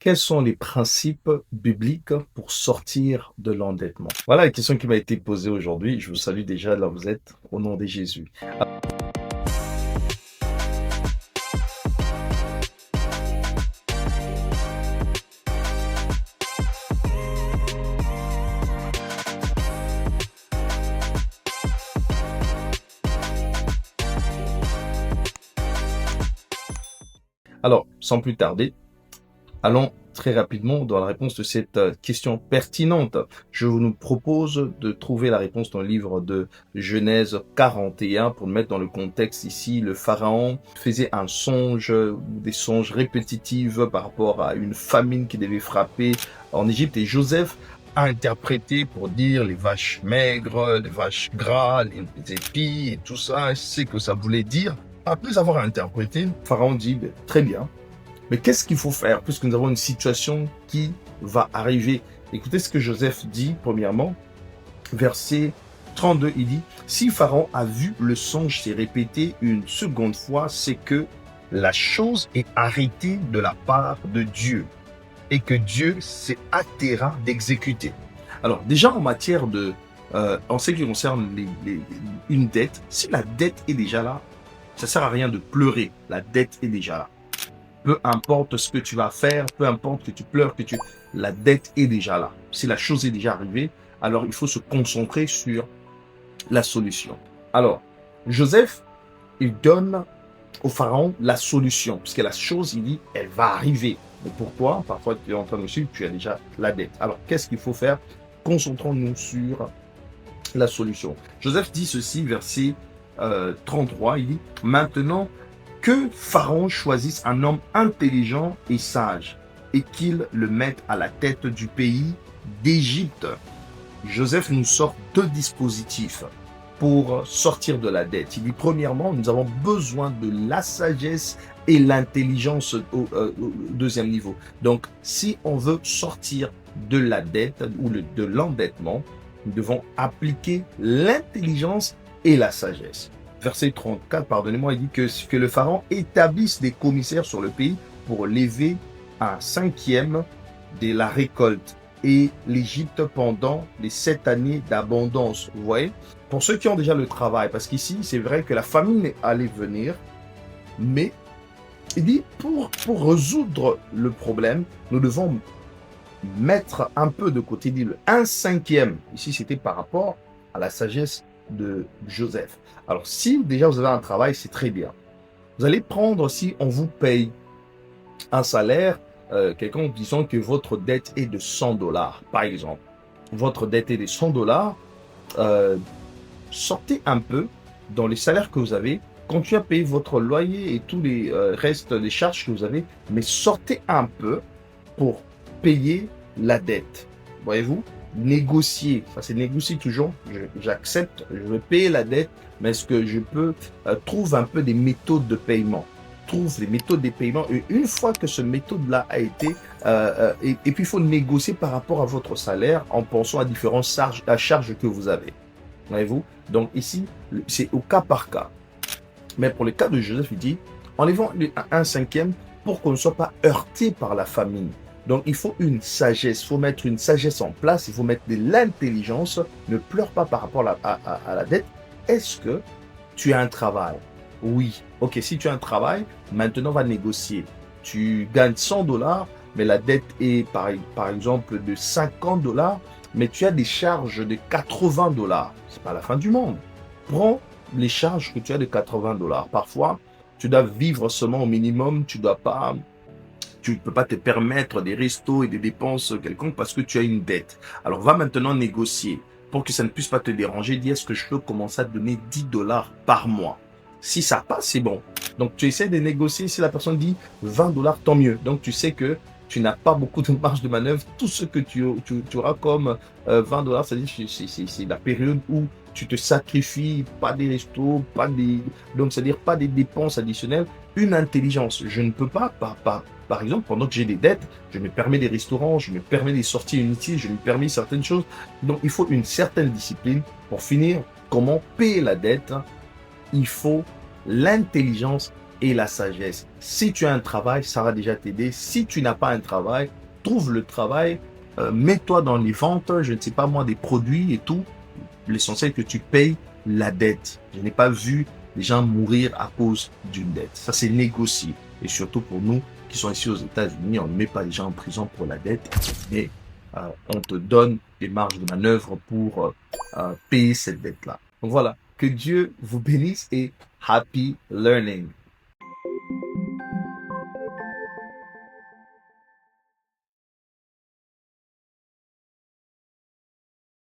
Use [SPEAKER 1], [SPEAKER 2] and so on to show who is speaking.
[SPEAKER 1] Quels sont les principes bibliques pour sortir de l'endettement? Voilà la question qui m'a été posée aujourd'hui. Je vous salue déjà là où vous êtes, au nom de Jésus. Alors, sans plus tarder, allons très rapidement dans la réponse de cette question pertinente. Je vous propose de trouver la réponse dans le livre de Genèse 41 pour nous mettre dans le contexte ici. Le pharaon faisait un songe ou des songes répétitifs par rapport à une famine qui devait frapper en Égypte et Joseph a interprété pour dire les vaches maigres, les vaches gras, les épis et tout ça, c'est que ça voulait dire. Après avoir interprété, Pharaon dit très bien. Mais qu'est-ce qu'il faut faire puisque nous avons une situation qui va arriver? Écoutez ce que Joseph dit, premièrement, verset 32, il dit « Si Pharaon a vu le songe s'est répété une seconde fois, c'est que la chose est arrêtée de la part de Dieu et que Dieu s'est atterra d'exécuter. » Alors déjà en matière en ce qui concerne une dette, si la dette est déjà là, ça sert à rien de pleurer, la dette est déjà là. Peu importe ce que tu vas faire, peu importe que tu pleures, la dette est déjà là. Si la chose est déjà arrivée, alors il faut se concentrer sur la solution. Alors, Joseph, il donne au pharaon la solution, puisque la chose, il dit, elle va arriver. Mais pour toi, parfois tu es en train de suivre, tu as déjà la dette. Alors, qu'est-ce qu'il faut faire? Concentrons-nous sur la solution. Joseph dit ceci, verset 33, il dit, maintenant, que Pharaon choisisse un homme intelligent et sage et qu'il le mette à la tête du pays d'Égypte. Joseph nous sort deux dispositifs pour sortir de la dette. Il dit premièrement, nous avons besoin de la sagesse et l'intelligence au deuxième niveau. Donc, si on veut sortir de la dette ou de l'endettement, nous devons appliquer l'intelligence et la sagesse. Verset 34, pardonnez-moi, il dit que le pharaon établisse des commissaires sur le pays pour lever un cinquième de la récolte et l'Égypte pendant les 7 années d'abondance. Vous voyez? Pour ceux qui ont déjà le travail, parce qu'ici, c'est vrai que la famine allait venir, mais il dit pour résoudre le problème, nous devons mettre un peu de côté, il dit un cinquième. Ici, c'était par rapport à la sagesse de Joseph. Alors, si déjà vous avez un travail, c'est très bien. Vous allez prendre, si on vous paye un salaire, quelqu'un disant que votre dette est de 100 $, par exemple. Votre dette est de 100 $, sortez un peu dans les salaires que vous avez, continuez à payer votre loyer et tous les restes des charges que vous avez, mais sortez un peu pour payer la dette. Voyez-vous? Négocier, ça c'est négocier toujours, j'accepte, je veux payer la dette, mais est-ce que je peux trouve un peu des méthodes de paiement, trouve des méthodes de paiement, et une fois que ce méthode-là a été, et puis il faut négocier par rapport à votre salaire en pensant à différentes charges que vous avez, voyez-vous? Donc ici, c'est au cas par cas, mais pour le cas de Joseph, il dit, enlevons un cinquième pour qu'on ne soit pas heurté par la famine. Donc, il faut une sagesse, il faut mettre une sagesse en place, il faut mettre de l'intelligence. Ne pleure pas par rapport à la dette. Est-ce que tu as un travail? Oui. Ok, si tu as un travail, maintenant on va négocier. Tu gagnes 100 $, mais la dette est par exemple de 50 $, mais tu as des charges de 80 $. C'est pas la fin du monde. Prends les charges que tu as de 80 $. Parfois, tu dois vivre seulement au minimum, tu ne peux pas te permettre des restos et des dépenses quelconques parce que tu as une dette. Alors, va maintenant négocier pour que ça ne puisse pas te déranger. Dis, est-ce que je peux commencer à donner 10 $ par mois? Si ça passe, c'est bon. Donc, tu essaies de négocier. Si la personne dit 20 $, tant mieux. Donc, tu sais que tu n'as pas beaucoup de marge de manœuvre. Tout ce que tu auras comme 20 $, c'est la période où tu te sacrifies, pas des restos, donc c'est-à-dire pas des dépenses additionnelles, une intelligence. Je ne peux pas, par exemple, pendant que j'ai des dettes, je me permets des restaurants, je me permets des sorties inutiles, je me permets certaines choses. Donc il faut une certaine discipline pour finir. Comment payer la dette? Il faut l'intelligence et la sagesse. Si tu as un travail, ça va déjà t'aider. Si tu n'as pas un travail, trouve le travail, mets-toi dans les ventes, je ne sais pas moi, des produits et tout. L'essentiel que tu payes la dette. Je n'ai pas vu les gens mourir à cause d'une dette. Ça, c'est négocié. Et surtout pour nous qui sont ici aux États-Unis, on ne met pas les gens en prison pour la dette, mais on te donne des marges de manœuvre pour payer cette dette-là. Donc voilà, que Dieu vous bénisse et happy learning.